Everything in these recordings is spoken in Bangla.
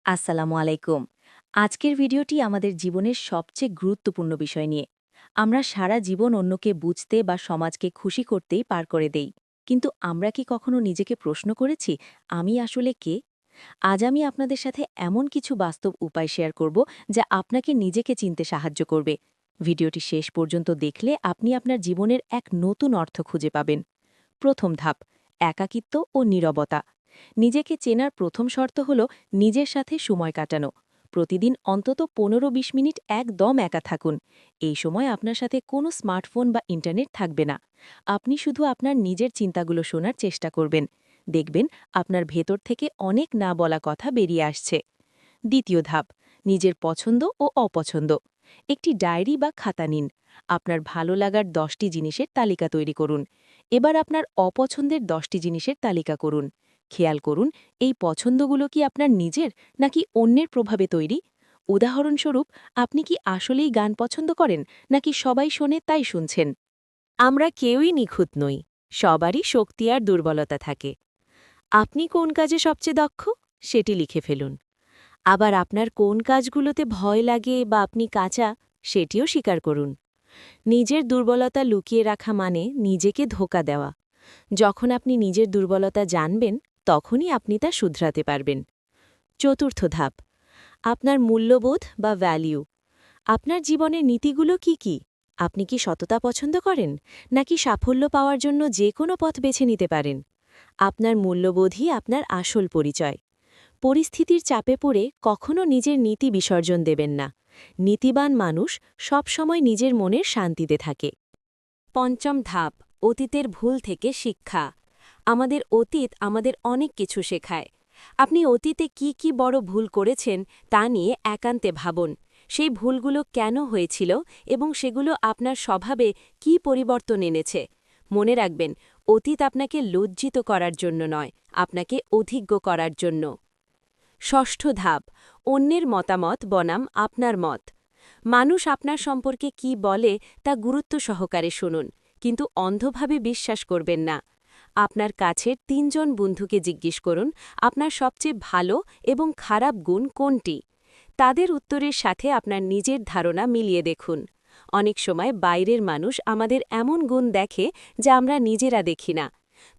আসসালামু আলাইকুম। আজকের ভিডিওটি আমাদের জীবনের সবচেয়ে গুরুত্বপূর্ণ বিষয় নিয়ে। আমরা সারা জীবন অন্যকে বুঝতে বা সমাজকে খুশি করতেই পার করে দেই। কিন্তু আমরা কি কখনো নিজেকে প্রশ্ন করেছি, আমি আসলে কে? আজ আমি আপনাদের সাথে এমন কিছু বাস্তব উপায় শেয়ার করব যা আপনাকে নিজেকে চিনতে সাহায্য করবে। ভিডিওটি শেষ পর্যন্ত দেখলে আপনি আপনার জীবনের এক নতুন অর্থ খুঁজে পাবেন। প্রথম ধাপ, একাকিত্ব ও নীরবতা। নিজেকে চেনার প্রথম শর্ত হল নিজের সাথে সময় কাটানো। প্রতিদিন অন্তত ১৫-২০ মিনিট একদম একা থাকুন। এই সময় আপনার সাথে কোনো স্মার্টফোন বা ইন্টারনেট থাকবে না। আপনি শুধু আপনার নিজের চিন্তাগুলো শোনার চেষ্টা করবেন। দেখবেন আপনার ভেতর থেকে অনেক না বলা কথা বেরিয়ে আসছে। দ্বিতীয় ধাপ, নিজের পছন্দ ও অপছন্দ। একটি ডায়েরি বা খাতা নিন। আপনার ভালো লাগার ১০টি জিনিসের তালিকা তৈরি করুন। এবার আপনার অপছন্দের ১০টি জিনিসের তালিকা করুন। খেয়াল করুন, এই পছন্দগুলো কি আপনার নিজের নাকি অন্যের প্রভাবে তৈরি? উদাহরণস্বরূপ, আপনি কি আসলেই গান পছন্দ করেন নাকি সবাই শোনে তাই শুনছেন? আমরা কেউই নিখুঁত নই। সবারই শক্তি আর দুর্বলতা থাকে। আপনি কোন কাজে সবচেয়ে দক্ষ সেটি লিখে ফেলুন। আবার আপনার কোন কাজগুলোতে ভয় লাগে বা আপনি কাঁচা, সেটিও স্বীকার করুন। নিজের দুর্বলতা লুকিয়ে রাখা মানে নিজেকে ধোঁকা দেওয়া। যখন আপনি নিজের দুর্বলতা জানবেন, তখনই আপনি তা শুধরাতে পারবেন। চতুর্থ ধাপ, আপনার মূল্যবোধ বা ভ্যালিউ। আপনার জীবনের নীতিগুলো কি কি? আপনি কি সততা পছন্দ করেন নাকি সাফল্য পাওয়ার জন্য যে কোনো পথ বেছে নিতে পারেন? আপনার মূল্যবোধই আপনার আসল পরিচয়। পরিস্থিতির চাপে পড়ে কখনো নিজের নীতি বিসর্জন দেবেন না। নীতিবান মানুষ সবসময় নিজের মনের শান্তিতে থাকে। পঞ্চম ধাপ, অতীতের ভুল থেকে শিক্ষা। আমাদের অতীত আমাদের অনেক কিছু শেখায়। আপনি অতীতে কি কি বড় ভুল করেছেন তা নিয়ে একান্তে ভাবুন। সেই ভুলগুলো কেন হয়েছিল এবং সেগুলো আপনার স্বভাবে কি পরিবর্তন এনেছে। মনে রাখবেন, অতীত আপনাকে লজ্জিত করার জন্য নয়, আপনাকে অভিজ্ঞ করার জন্য। ষষ্ঠ ধাপ, অন্যের মতামত বনাম আপনার মত। মানুষ আপনার সম্পর্কে কি বলে তা গুরুত্ব সহকারে শুনুন, কিন্তু অন্ধভাবে বিশ্বাস করবেন না। আপনার কাছের ৩ জন বন্ধুকে জিজ্ঞেস করুন আপনার সবচেয়ে ভালো এবং খারাপ গুণ কোনটি। তাদের উত্তরের সাথে আপনার নিজের ধারণা মিলিয়ে দেখুন। অনেক সময় বাইরের মানুষ আমাদের এমন গুণ দেখে যা আমরা নিজেরা দেখি না।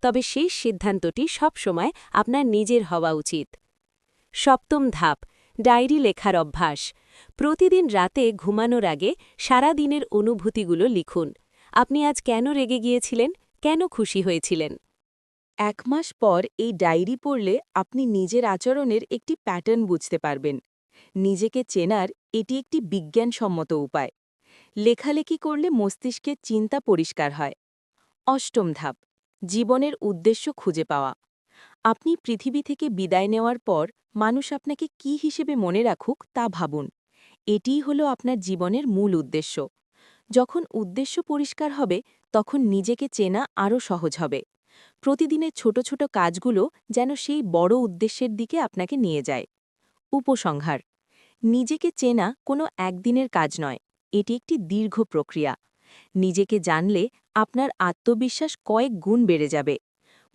তবে শেষ সিদ্ধান্তটি সবসময় আপনার নিজের হওয়া উচিত। সপ্তম ধাপ, ডায়েরি লেখার অভ্যাস। প্রতিদিন রাতে ঘুমানোর আগে সারা দিনের অনুভূতিগুলো লিখুন। আপনি আজ কেন রেগে গিয়েছিলেন, কেন খুশি হয়েছিলেন? ১ মাস পর এই ডায়েরি পড়লে আপনি নিজের আচরণের একটি প্যাটার্ন বুঝতে পারবেন। নিজেকে চেনার এটি একটি বিজ্ঞানসম্মত উপায়। লেখালেখি করলে মস্তিষ্কের চিন্তা পরিষ্কার হয়। অষ্টম ধাপ, জীবনের উদ্দেশ্য খুঁজে পাওয়া। আপনি পৃথিবী থেকে বিদায় নেওয়ার পর মানুষ আপনাকে কি হিসেবে মনে রাখুক তা ভাবুন। এটিই হলো আপনার জীবনের মূল উদ্দেশ্য। যখন উদ্দেশ্য পরিষ্কার হবে, তখন নিজেকে চেনা আরও সহজ হবে। প্রতিদিনের ছোট ছোট কাজগুলো যেন সেই বড় উদ্দেশ্যের দিকে আপনাকে নিয়ে যায়। উপসংহার, নিজেকে চেনা কোনো একদিনের কাজ নয়, এটি একটি দীর্ঘ প্রক্রিয়া। নিজেকে জানলে আপনার আত্মবিশ্বাস কয়েক গুণ বেড়ে যাবে।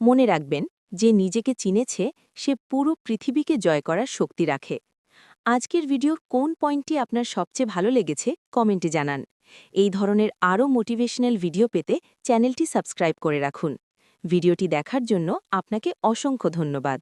মনে রাখবেন, যে নিজেকে চিনেছে সে পুরো পৃথিবীকে জয় করার শক্তি রাখে। আজকের ভিডিওর কোন পয়েন্টটি আপনার সবচেয়ে ভালো লেগেছে কমেন্টে জানান। এই ধরনের আরও মোটিভেশনাল ভিডিও পেতে চ্যানেলটি সাবস্ক্রাইব করে রাখুন। ভিডিওটি দেখার জন্য আপনাকে অসংখ্য ধন্যবাদ।